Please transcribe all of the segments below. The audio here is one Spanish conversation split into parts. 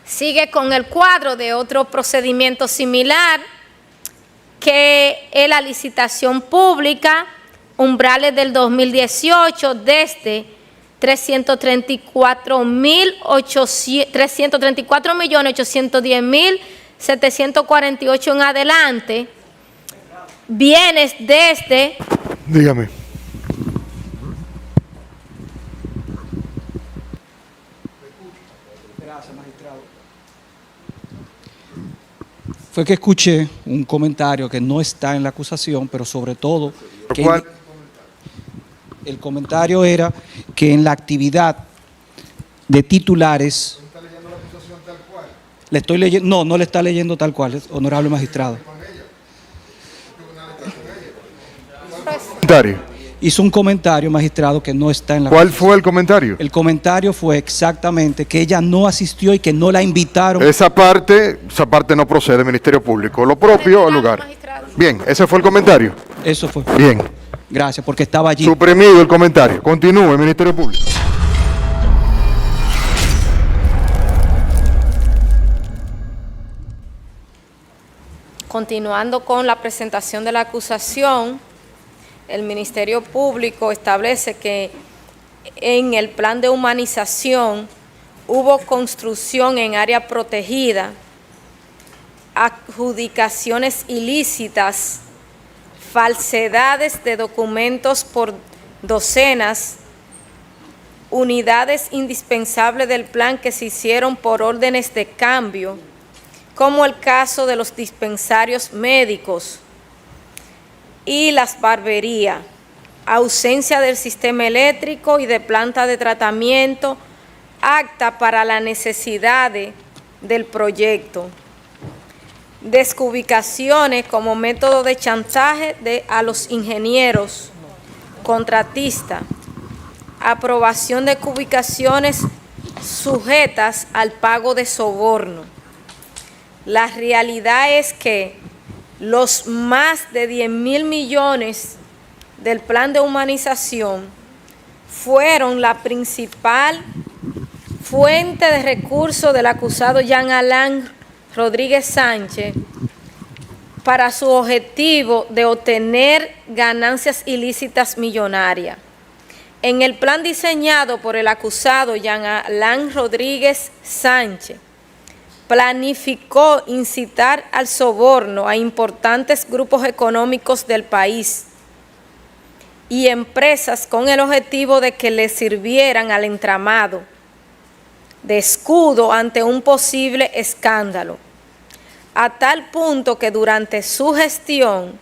sigue con el cuadro de otro procedimiento similar, que es la licitación pública, umbrales del 2018 desde 334.810.748 en adelante, bienes desde... Dígame. Gracias, magistrado. Fue que escuché un comentario que no está en la acusación, pero sobre todo... ¿Cuál? El comentario era que en la actividad de titulares... ¿Está leyendo la acusación tal cual? Le estoy leyendo, no le está leyendo tal cual, honorable magistrado. Comentario. Hizo un comentario, magistrado, que no está en la ¿Cuál acusación. fue el comentario? El comentario fue exactamente que ella no asistió y que no la invitaron. Esa parte no procede, Ministerio Público. Lo propio al lugar. Bien, ese fue el comentario. Eso fue. Bien. Gracias, porque estaba allí. Suprimido el comentario. Continúe, Ministerio Público. Continuando con la presentación de la acusación, el Ministerio Público establece que en el plan de humanización hubo construcción en área protegida, adjudicaciones ilícitas, falsedades de documentos por docenas, unidades indispensables del plan que se hicieron por órdenes de cambio, como el caso de los dispensarios médicos y las barberías, ausencia del sistema eléctrico y de planta de tratamiento apta para las necesidades del proyecto, descubicaciones como método de chantaje a los ingenieros, contratistas, aprobación de cubicaciones sujetas al pago de soborno. La realidad es que los más de 10.000 millones del plan de humanización fueron la principal fuente de recursos del acusado Jean Alain Rodríguez Sánchez para su objetivo de obtener ganancias ilícitas millonarias. En el plan diseñado por el acusado Jean Alain Rodríguez Sánchez, planificó incitar al soborno a importantes grupos económicos del país y empresas con el objetivo de que le sirvieran al entramado de escudo ante un posible escándalo, a tal punto que durante su gestión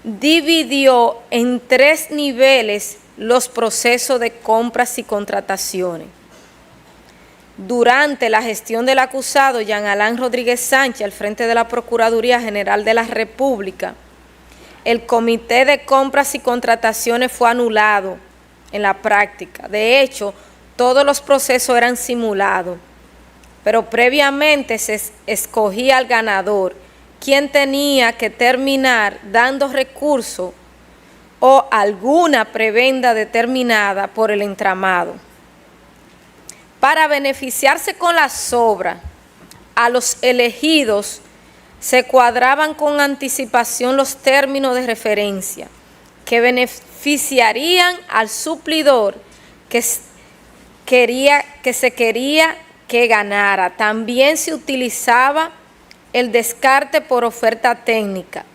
dividió en 3 niveles los procesos de compras y contrataciones. Durante la gestión del acusado Jean Alain Rodríguez Sánchez al frente de la Procuraduría General de la República, el Comité de Compras y Contrataciones fue anulado en la práctica. De hecho, todos los procesos eran simulados, pero previamente se escogía al ganador, quien tenía que terminar dando recurso o alguna prebenda determinada por el entramado. Para beneficiarse con las obras, a los elegidos se cuadraban con anticipación los términos de referencia que beneficiarían al suplidor que se quería que ganara. También se utilizaba el descarte por oferta técnica,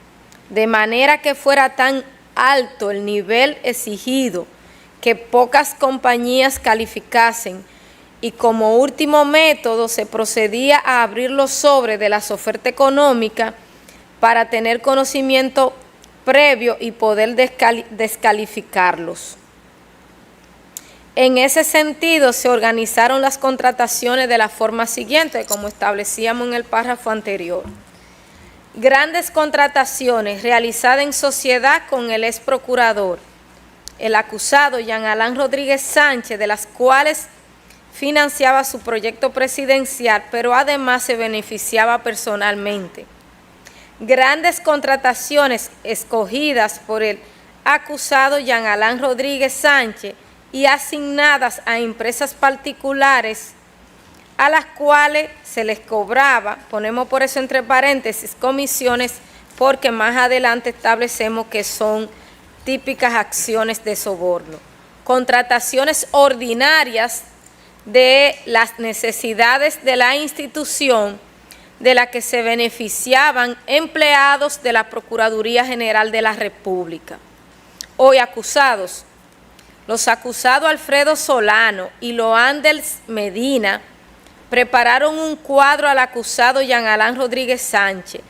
de manera que fuera tan alto el nivel exigido que pocas compañías calificasen, y como último método se procedía a abrir los sobres de las ofertas económicas para tener conocimiento previo y poder descalificarlos. En ese sentido se organizaron las contrataciones de la forma siguiente, como establecíamos en el párrafo anterior. Grandes contrataciones realizadas en sociedad con el ex procurador, el acusado Jean Alain Rodríguez Sánchez, de las cuales financiaba su proyecto presidencial, pero además se beneficiaba personalmente. Grandes contrataciones escogidas por el acusado Jean Alain Rodríguez Sánchez y asignadas a empresas particulares a las cuales se les cobraba, ponemos por eso entre paréntesis, comisiones, porque más adelante establecemos que son típicas acciones de soborno. Contrataciones ordinarias de las necesidades de la institución, de la que se beneficiaban empleados de la Procuraduría General de la República. Hoy acusados. Los acusados Alfredo Solano y Loanders Medina prepararon un cuadro al acusado Jean Alain Rodríguez Sánchez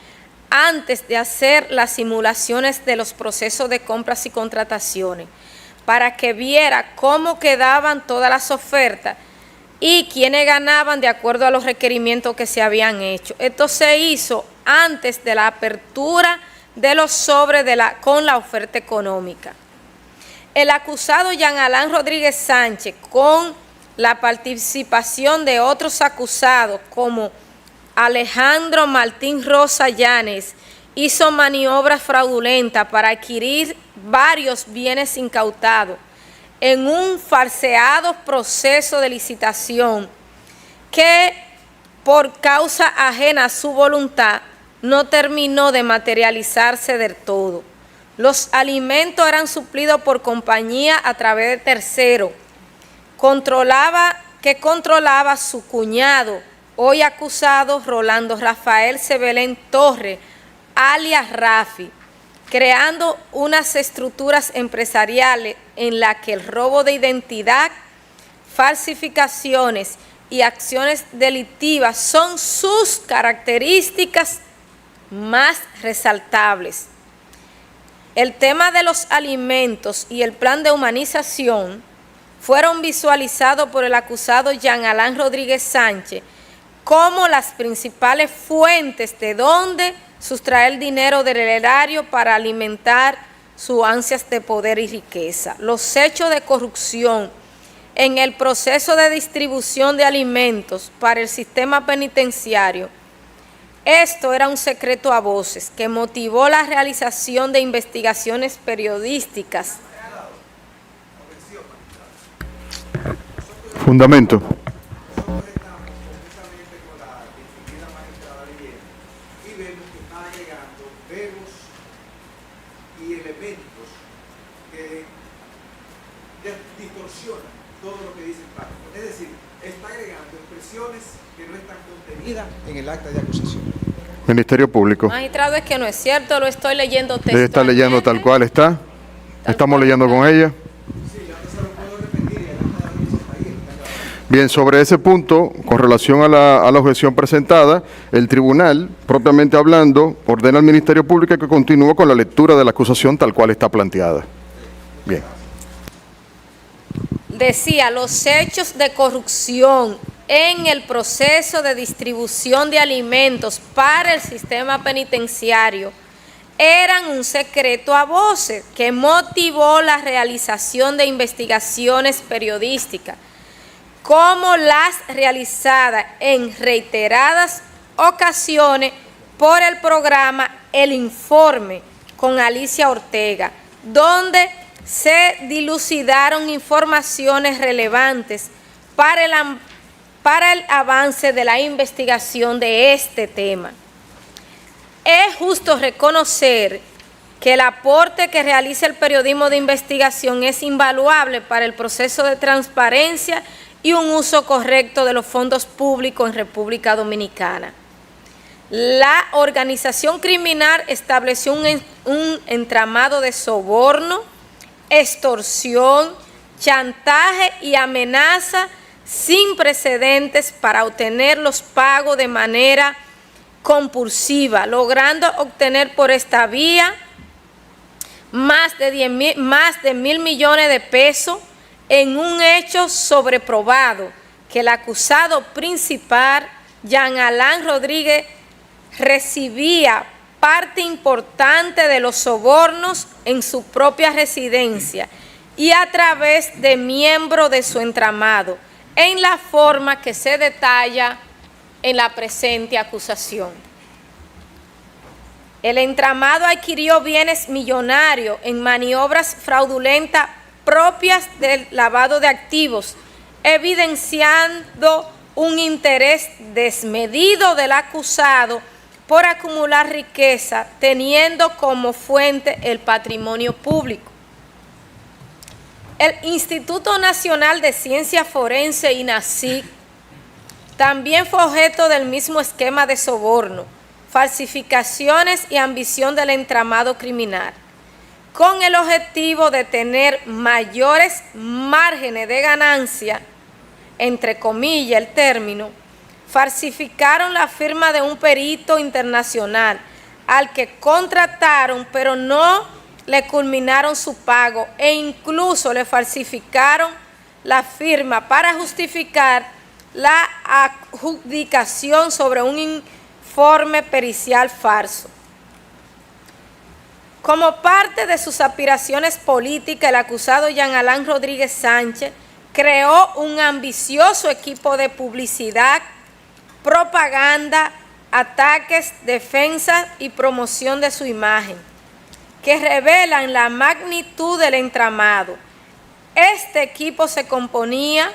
antes de hacer las simulaciones de los procesos de compras y contrataciones, para que viera cómo quedaban todas las ofertas y quiénes ganaban de acuerdo a los requerimientos que se habían hecho. Esto se hizo antes de la apertura de los sobres con la oferta económica. El acusado Jean Alain Rodríguez Sánchez, con la participación de otros acusados como Alejandro Martín Rosa Llanes, hizo maniobras fraudulentas para adquirir varios bienes incautados en un falseado proceso de licitación que, por causa ajena a su voluntad, no terminó de materializarse del todo. Los alimentos eran suplidos por compañía a través de terceros, que controlaba su cuñado, hoy acusado Rolando Rafael Sebelén Torres, alias Rafi, creando unas estructuras empresariales en las que el robo de identidad, falsificaciones y acciones delictivas son sus características más resaltables. El tema de los alimentos y el plan de humanización fueron visualizados por el acusado Jean Alain Rodríguez Sánchez como las principales fuentes de donde sustraer dinero del erario para alimentar sus ansias de poder y riqueza. Los hechos de corrupción en el proceso de distribución de alimentos para el sistema penitenciario, esto era un secreto a voces que motivó la realización de investigaciones periodísticas. Fundamento. Distorsiona todo lo que dice el párrafo. Es decir, está agregando expresiones que no están contenidas en el acta de acusación. Ministerio Público. Magistrado, es que no es cierto, lo estoy leyendo textualmente. Debe estar leyendo tal cual está. Estamos leyendo con ella. Sí, yo no se lo puedo repetir y el acta de acusación está ahí. Bien, sobre ese punto, con relación a la objeción presentada, el tribunal, propiamente hablando, ordena al Ministerio Público que continúe con la lectura de la acusación tal cual está planteada. Bien. Decía, los hechos de corrupción en el proceso de distribución de alimentos para el sistema penitenciario eran un secreto a voces que motivó la realización de investigaciones periodísticas, como las realizadas en reiteradas ocasiones por el programa El Informe con Alicia Ortega, donde se dilucidaron informaciones relevantes para el avance de la investigación de este tema. Es justo reconocer que el aporte que realiza el periodismo de investigación es invaluable para el proceso de transparencia y un uso correcto de los fondos públicos en República Dominicana. La organización criminal estableció un entramado de soborno, extorsión, chantaje y amenaza sin precedentes para obtener los pagos de manera compulsiva, logrando obtener por esta vía más de 1.000 millones de pesos en un hecho sobreprobado que el acusado principal, Jean Alain Rodríguez, recibía parte importante de los sobornos en su propia residencia y a través de miembros de su entramado, en la forma que se detalla en la presente acusación. El entramado adquirió bienes millonarios en maniobras fraudulentas propias del lavado de activos, evidenciando un interés desmedido del acusado por acumular riqueza, teniendo como fuente el patrimonio público. El Instituto Nacional de Ciencia Forense, INACIC, también fue objeto del mismo esquema de soborno, falsificaciones y ambición del entramado criminal, con el objetivo de tener mayores márgenes de ganancia, entre comillas el término. Falsificaron la firma de un perito internacional al que contrataron, pero no le culminaron su pago, e incluso le falsificaron la firma para justificar la adjudicación sobre un informe pericial falso. Como parte de sus aspiraciones políticas, el acusado Jean Alain Rodríguez Sánchez creó un ambicioso equipo de publicidad, propaganda, ataques, defensa y promoción de su imagen, que revelan la magnitud del entramado. Este equipo se componía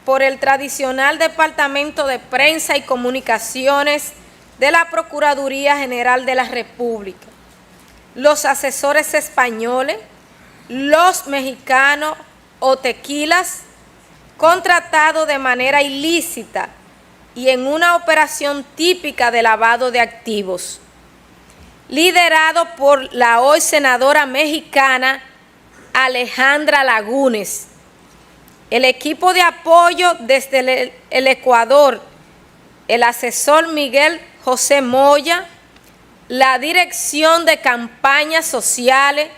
por el tradicional Departamento de Prensa y Comunicaciones de la Procuraduría General de la República, los asesores españoles, los mexicanos o tequilas, contratados de manera ilícita y en una operación típica de lavado de activos, liderado por la hoy senadora mexicana Alejandra Lagunes. El equipo de apoyo desde el Ecuador, el asesor Miguel José Moya, la dirección de campañas sociales,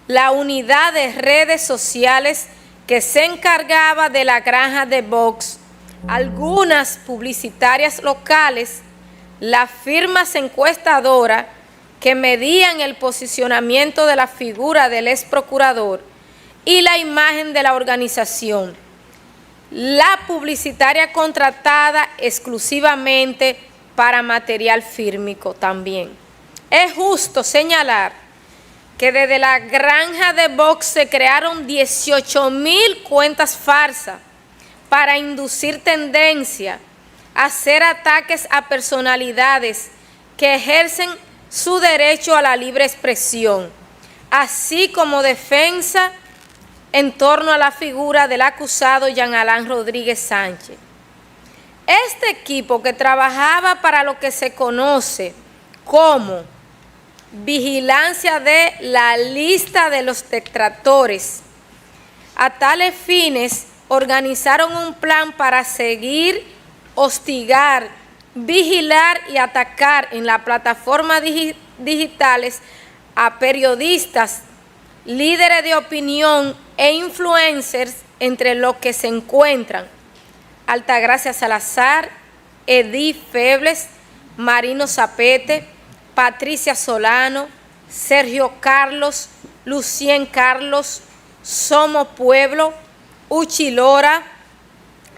la unidad de redes sociales que se encargaba de la granja de Vox, algunas publicitarias locales, las firmas encuestadoras que medían el posicionamiento de la figura del ex procurador y la imagen de la organización, la publicitaria contratada exclusivamente para material fílmico también. Es justo señalar que desde la granja de Vox se crearon 18,000 cuentas falsas para inducir tendencia a hacer ataques a personalidades que ejercen su derecho a la libre expresión, así como defensa en torno a la figura del acusado Jean Alain Rodríguez Sánchez. Este equipo, que trabajaba para lo que se conoce como vigilancia de la lista de los detractores, a tales fines organizaron un plan para seguir, hostigar, vigilar y atacar en las plataformas digitales a periodistas, líderes de opinión e influencers, entre los que se encuentran Altagracia Salazar, Edith Febles, Marino Zapete, Patricia Solano, Sergio Carlos, Lucien Carlos, Somos Pueblo, Uchi Lora,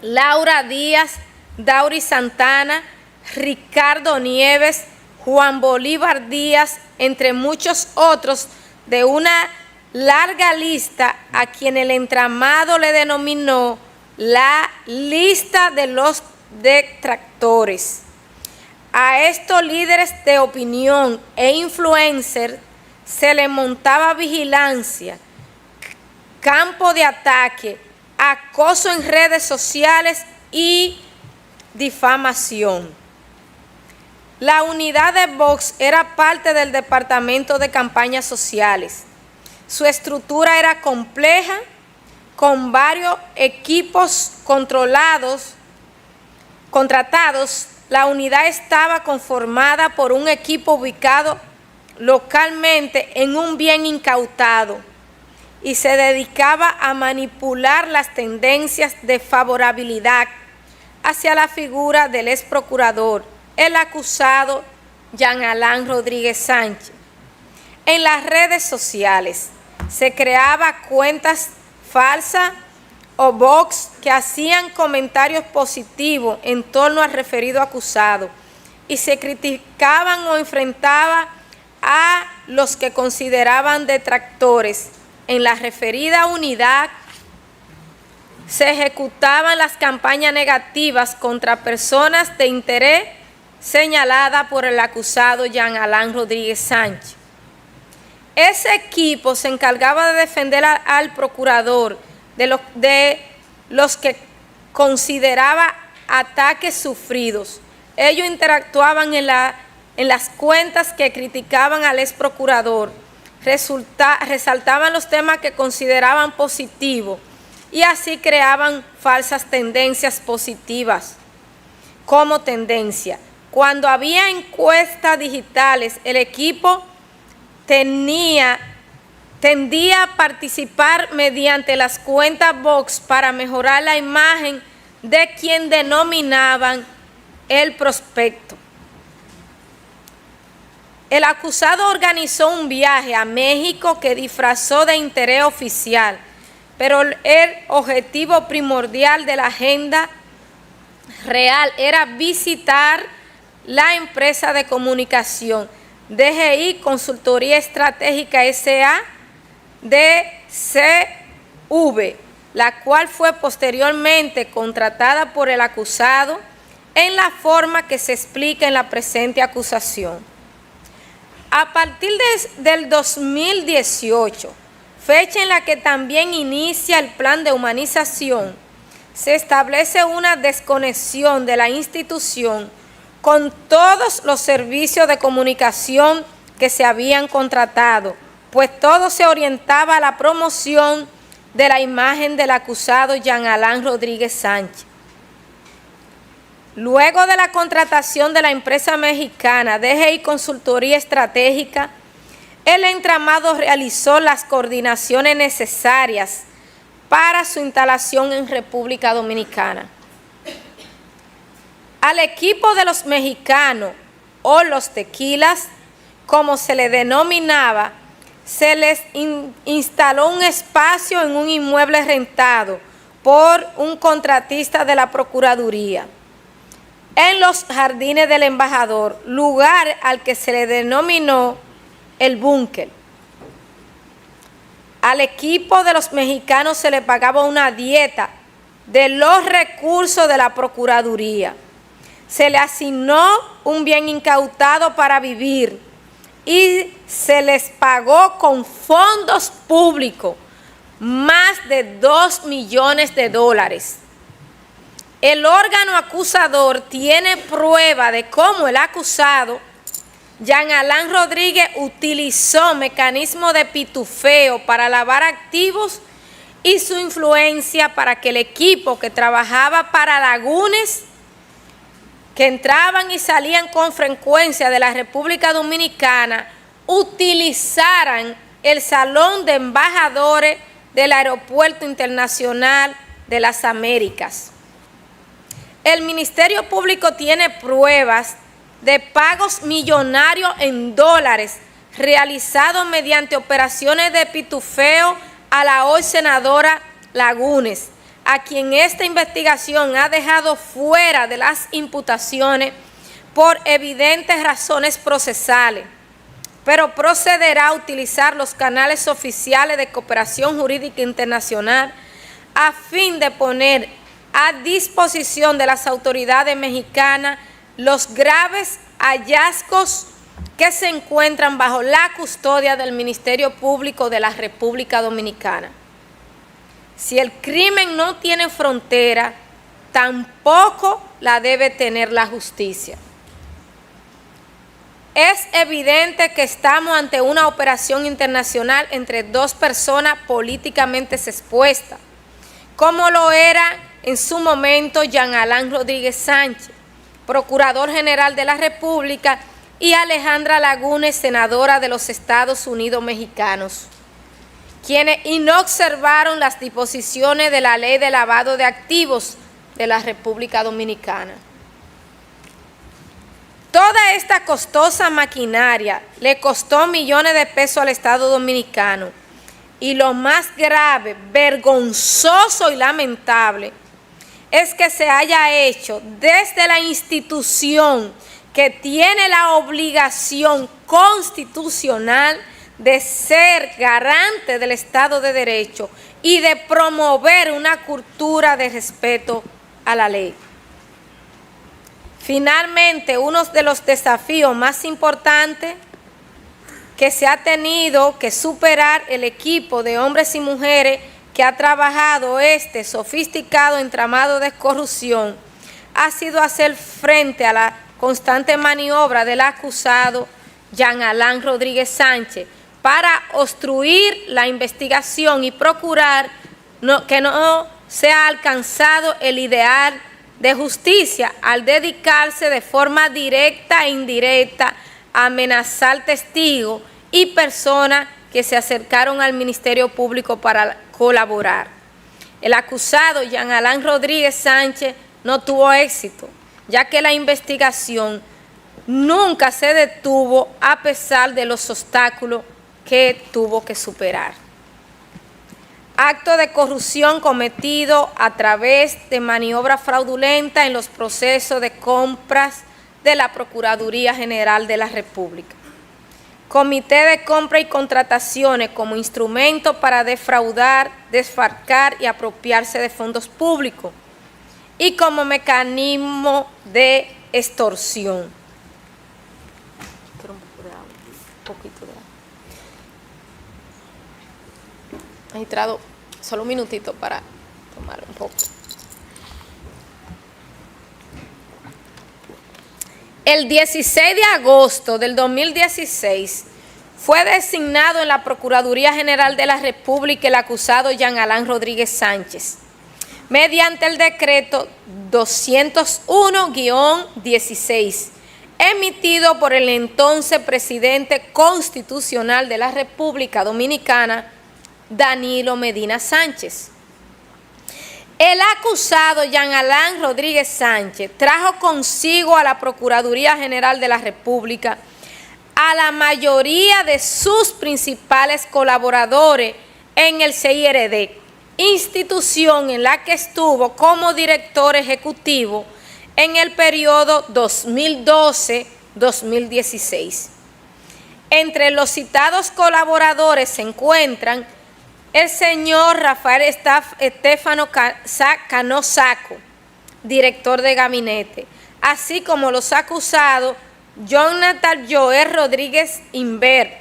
Laura Díaz, Dauri Santana, Ricardo Nieves, Juan Bolívar Díaz, entre muchos otros, de una larga lista a quien el entramado le denominó la lista de los detractores. A estos líderes de opinión e influencers se le montaba vigilancia, campo de ataque, acoso en redes sociales y difamación. La unidad de Vox era parte del Departamento de Campañas Sociales. Su estructura era compleja, con varios equipos contratados. La unidad estaba conformada por un equipo ubicado localmente en un bien incautado y se dedicaba a manipular las tendencias de favorabilidad hacia la figura del ex procurador, el acusado Jean Alain Rodríguez Sánchez. En las redes sociales se creaban cuentas falsas o bots que hacían comentarios positivos en torno al referido acusado y se criticaban o enfrentaban a los que consideraban detractores. En la referida unidad se ejecutaban las campañas negativas contra personas de interés señaladas por el acusado Jean Alain Rodríguez Sánchez. Ese equipo se encargaba de defender al procurador de los que consideraba ataques sufridos. Ellos interactuaban en las cuentas que criticaban al ex procurador, resaltaban los temas que consideraban positivos y así creaban falsas tendencias positivas como tendencia. Cuando había encuestas digitales, el equipo tendía a participar mediante las cuentas box para mejorar la imagen de quien denominaban el prospecto. El acusado organizó un viaje a México que disfrazó de interés oficial, pero el objetivo primordial de la agenda real era visitar la empresa de comunicación DGI Consultoría Estratégica S.A. DCV, la cual fue posteriormente contratada por el acusado en la forma que se explica en la presente acusación. A partir del 2018, fecha en la que también inicia el plan de humanización, se establece una desconexión de la institución con todos los servicios de comunicación que se habían contratado, pues todo se orientaba a la promoción de la imagen del acusado Jean Alain Rodríguez Sánchez. Luego de la contratación de la empresa mexicana DGI Consultoría Estratégica, el entramado realizó las coordinaciones necesarias para su instalación en República Dominicana. Al equipo de los mexicanos, o los tequilas, como se le denominaba, se les instaló un espacio en un inmueble rentado por un contratista de la Procuraduría, en los jardines del embajador, lugar al que se le denominó el búnker. Al equipo de los mexicanos se le pagaba una dieta de los recursos de la Procuraduría. Se le asignó un bien incautado para vivir y se les pagó con fondos públicos más de 2 millones de dólares. El órgano acusador tiene prueba de cómo el acusado, Jean Alain Rodríguez, utilizó mecanismos de pitufeo para lavar activos y su influencia para que el equipo que trabajaba para Lagunes, que entraban y salían con frecuencia de la República Dominicana, utilizaran el Salón de Embajadores del Aeropuerto Internacional de las Américas. El Ministerio Público tiene pruebas de pagos millonarios en dólares realizados mediante operaciones de pitufeo a la hoy senadora Lagunes, a quien esta investigación ha dejado fuera de las imputaciones por evidentes razones procesales, pero procederá a utilizar los canales oficiales de cooperación jurídica internacional a fin de poner a disposición de las autoridades mexicanas los graves hallazgos que se encuentran bajo la custodia del Ministerio Público de la República Dominicana. Si el crimen no tiene frontera, tampoco la debe tener la justicia. Es evidente que estamos ante una operación internacional entre dos personas políticamente expuestas, como lo era en su momento Jean Alain Rodríguez Sánchez, Procurador General de la República, y Alejandra Lagunes, senadora de los Estados Unidos mexicanos, quienes inobservaron las disposiciones de la Ley de Lavado de Activos de la República Dominicana. Toda esta costosa maquinaria le costó millones de pesos al Estado dominicano, y lo más grave, vergonzoso y lamentable es que se haya hecho desde la institución que tiene la obligación constitucional de ser garante del Estado de Derecho y de promover una cultura de respeto a la ley. Finalmente, uno de los desafíos más importantes que se ha tenido que superar el equipo de hombres y mujeres que ha trabajado este sofisticado entramado de corrupción ha sido hacer frente a la constante maniobra del acusado Jean Alain Rodríguez Sánchez para obstruir la investigación y procurar que no sea alcanzado el ideal de justicia al dedicarse de forma directa e indirecta a amenazar testigos y personas que se acercaron al Ministerio Público para colaborar. El acusado Jean Alain Rodríguez Sánchez no tuvo éxito, ya que la investigación nunca se detuvo a pesar de los obstáculos que tuvo que superar. Acto de corrupción cometido a través de maniobra fraudulenta en los procesos de compras de la Procuraduría General de la República. Comité de compra y contrataciones como instrumento para defraudar, desfalcar y apropiarse de fondos públicos y como mecanismo de extorsión. Quiero un poquito de agua. Magistrado, solo un minutito para tomar un poco. El 16 de agosto del 2016 fue designado en la Procuraduría General de la República el acusado Jean Alain Rodríguez Sánchez, mediante el decreto 201-16, emitido por el entonces presidente constitucional de la República Dominicana, Danilo Medina Sánchez. El acusado Jean Alain Rodríguez Sánchez trajo consigo a la Procuraduría General de la República a la mayoría de sus principales colaboradores en el CIRD, institución en la que estuvo como director ejecutivo en el periodo 2012-2016. Entre los citados colaboradores se encuentran el señor Rafael Estefano Cano Saco, director de gabinete, así como los acusados Jonathan Joel Rodríguez Inver,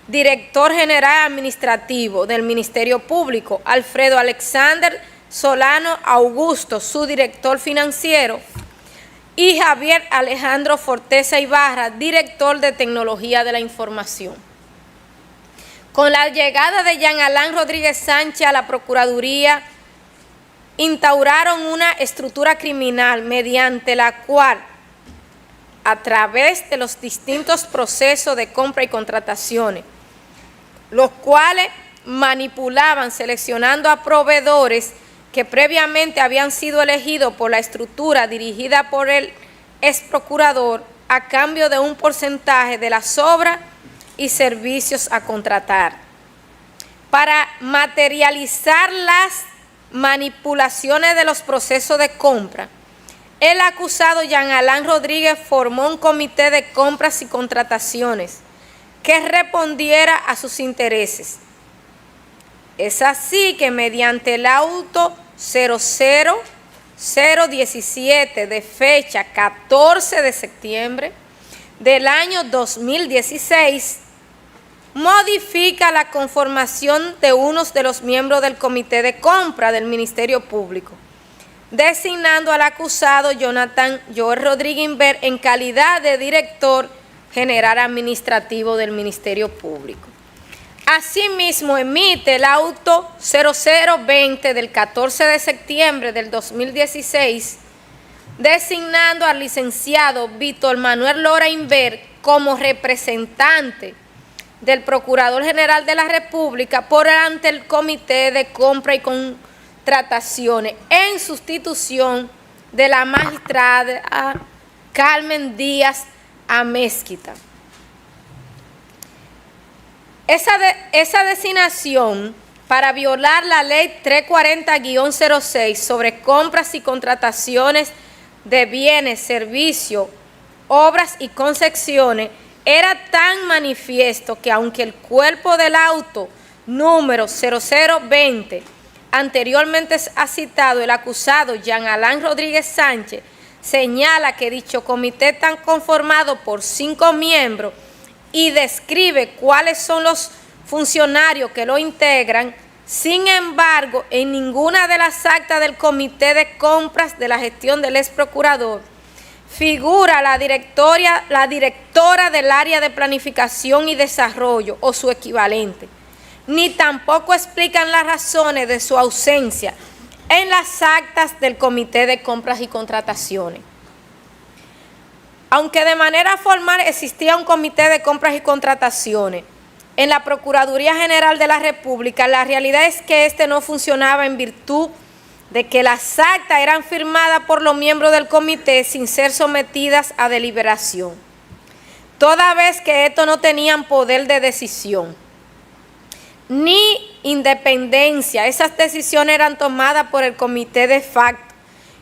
director general administrativo del Ministerio Público, Alfredo Alexander Solano Augusto, su director financiero, y Javier Alejandro Forteza Ibarra, director de Tecnología de la Información. Con la llegada de Jean Alain Rodríguez Sánchez a la Procuraduría, instauraron una estructura criminal mediante la cual, a través de los distintos procesos de compra y contrataciones, los cuales manipulaban seleccionando a proveedores que previamente habían sido elegidos por la estructura dirigida por el ex procurador a cambio de un porcentaje de las obras y servicios a contratar. Para materializar las manipulaciones de los procesos de compra, el acusado Jean Alain Rodríguez formó un comité de compras y contrataciones que respondiera a sus intereses. Es así que mediante el auto 00017 de fecha 14 de septiembre del año 2016, modifica la conformación de unos de los miembros del Comité de Compra del Ministerio Público, designando al acusado Jonathan Joel Rodríguez Inver en calidad de director general administrativo del Ministerio Público. Asimismo, emite el auto 0020 del 14 de septiembre del 2016, designando al licenciado Víctor Manuel Lora Inver como representante del Procurador General de la República por ante el Comité de Compra y Contrataciones en sustitución de la magistrada Carmen Díaz Amezquita. Esa designación para violar la ley 340-06 sobre compras y contrataciones de bienes, servicios, obras y concesiones Era tan manifiesto que aunque el cuerpo del auto número 0020 anteriormente ha citado, el acusado Jean Alain Rodríguez Sánchez señala que dicho comité está conformado por 5 miembros y describe cuáles son los funcionarios que lo integran. Sin embargo, en ninguna de las actas del comité de compras de la gestión del ex procurador figura la directora del área de planificación y desarrollo o su equivalente, ni tampoco explican las razones de su ausencia en las actas del comité de compras y contrataciones. Aunque de manera formal existía un comité de compras y contrataciones en la Procuraduría General de la República, la realidad es que este no funcionaba en virtud de que las actas eran firmadas por los miembros del comité sin ser sometidas a deliberación, toda vez que estos no tenían poder de decisión ni independencia. Esas decisiones eran tomadas por el comité de facto,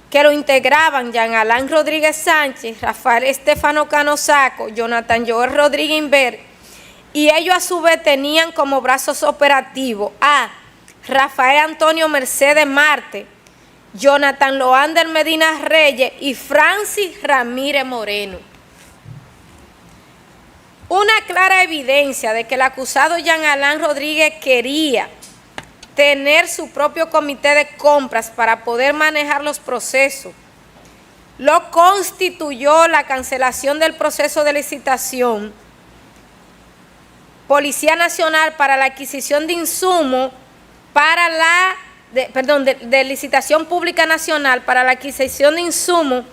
que lo integraban Jean Alain Rodríguez Sánchez, Rafael Estefano Cano Saco, Jonathan Joel Rodríguez Inver, y ellos a su vez tenían como brazos operativos a Rafael Antonio Mercedes Marte, Jonathan Loander Medina Reyes y Francis Ramírez Moreno. Una clara evidencia de que el acusado Jean Alain Rodríguez quería tener su propio comité de compras para poder manejar los procesos lo constituyó la cancelación del proceso de licitación Policía Nacional para la adquisición de insumos para de licitación pública nacional para la adquisición de insumos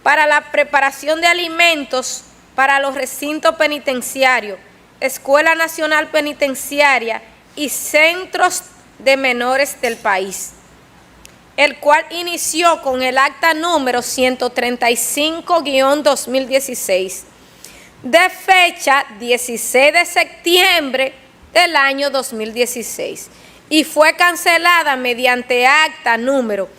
para la preparación de alimentos para los recintos penitenciarios, Escuela Nacional Penitenciaria y centros de menores del país, el cual inició con el acta número 135-2016, de fecha 16 de septiembre del año 2016, y fue cancelada mediante acta número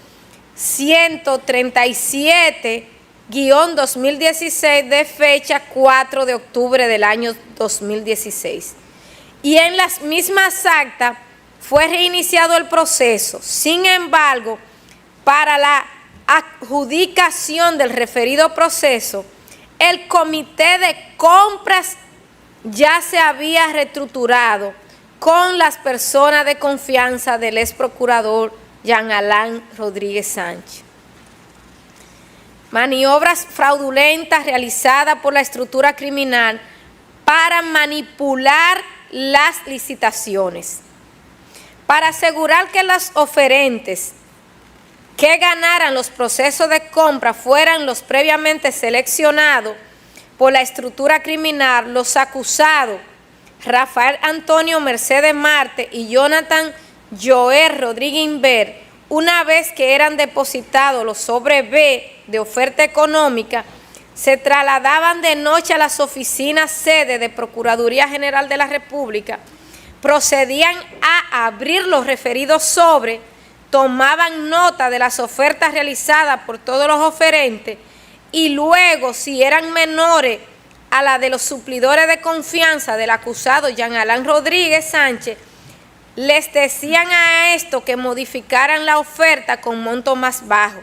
137-2016 de fecha 4 de octubre del año 2016. Y en las mismas actas fue reiniciado el proceso. Sin embargo, para la adjudicación del referido proceso, el comité de compras ya se había reestructurado con las personas de confianza del ex procurador Jean Alain Rodríguez Sánchez. Maniobras fraudulentas realizadas por la estructura criminal para manipular las licitaciones, para asegurar que los oferentes que ganaran los procesos de compra fueran los previamente seleccionados por la estructura criminal. Los acusados Rafael Antonio Mercedes Marte y Jonathan Joel Rodríguez Inver, una vez que eran depositados los sobres B de oferta económica, se trasladaban de noche a las oficinas sede de Procuraduría General de la República, procedían a abrir los referidos sobres, tomaban nota de las ofertas realizadas por todos los oferentes y luego, si eran menores a la de los suplidores de confianza del acusado Jean Alain Rodríguez Sánchez, les decían a esto que modificaran la oferta con monto más bajo.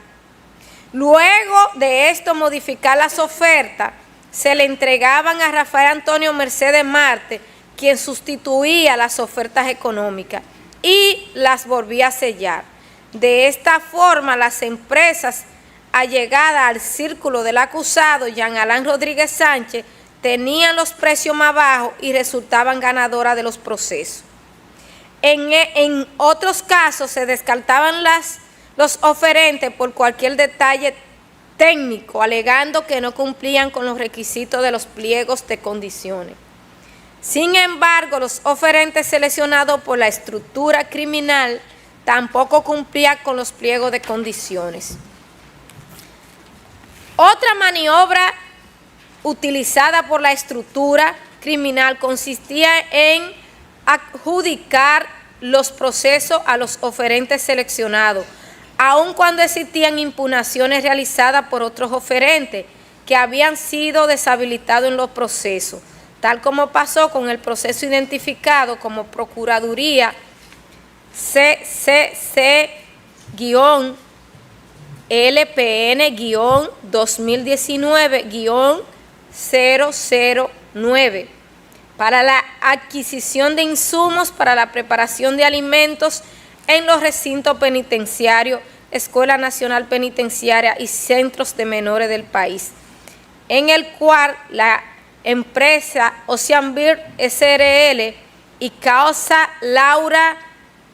Luego de esto modificar las ofertas, se le entregaban a Rafael Antonio Mercedes Marte, quien sustituía las ofertas económicas y las volvía a sellar. De esta forma, las empresas allegadas al círculo del acusado Jean Alain Rodríguez Sánchez tenían los precios más bajos y resultaban ganadoras de los procesos. En otros casos se descartaban los oferentes por cualquier detalle técnico, alegando que no cumplían con los requisitos de los pliegos de condiciones. Sin embargo, los oferentes seleccionados por la estructura criminal tampoco cumplían con los pliegos de condiciones. Otra maniobra utilizada por la estructura criminal consistía en adjudicar los procesos a los oferentes seleccionados, aun cuando existían impugnaciones realizadas por otros oferentes que habían sido deshabilitados en los procesos. tal como pasó con el proceso identificado como Procuraduría CCC-LPN-2019-009 para la adquisición de insumos para la preparación de alimentos en los recintos penitenciarios, Escuela Nacional Penitenciaria y centros de menores del país, en el cual la empresa Oceanbird SRL y Causa Laura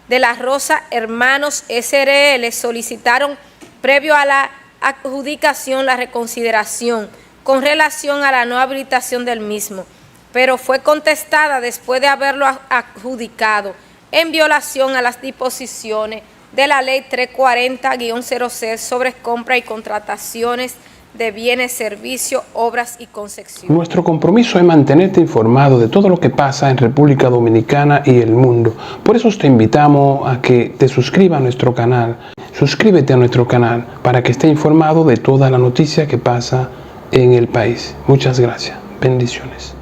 de la Rosa Hermanos SRL solicitaron, previo a la adjudicación, la reconsideración con relación a la no habilitación del mismo, pero fue contestada después de haberlo adjudicado en violación a las disposiciones de la Ley 340-06 sobre compra y contrataciones de bienes, servicios, obras y concesiones. Nuestro compromiso es mantenerte informado de todo lo que pasa en República Dominicana y el mundo. Por eso te invitamos a que te suscribas a nuestro canal. Suscríbete a nuestro canal para que estés informado de toda la noticia que pasa en el país. Muchas gracias. Bendiciones.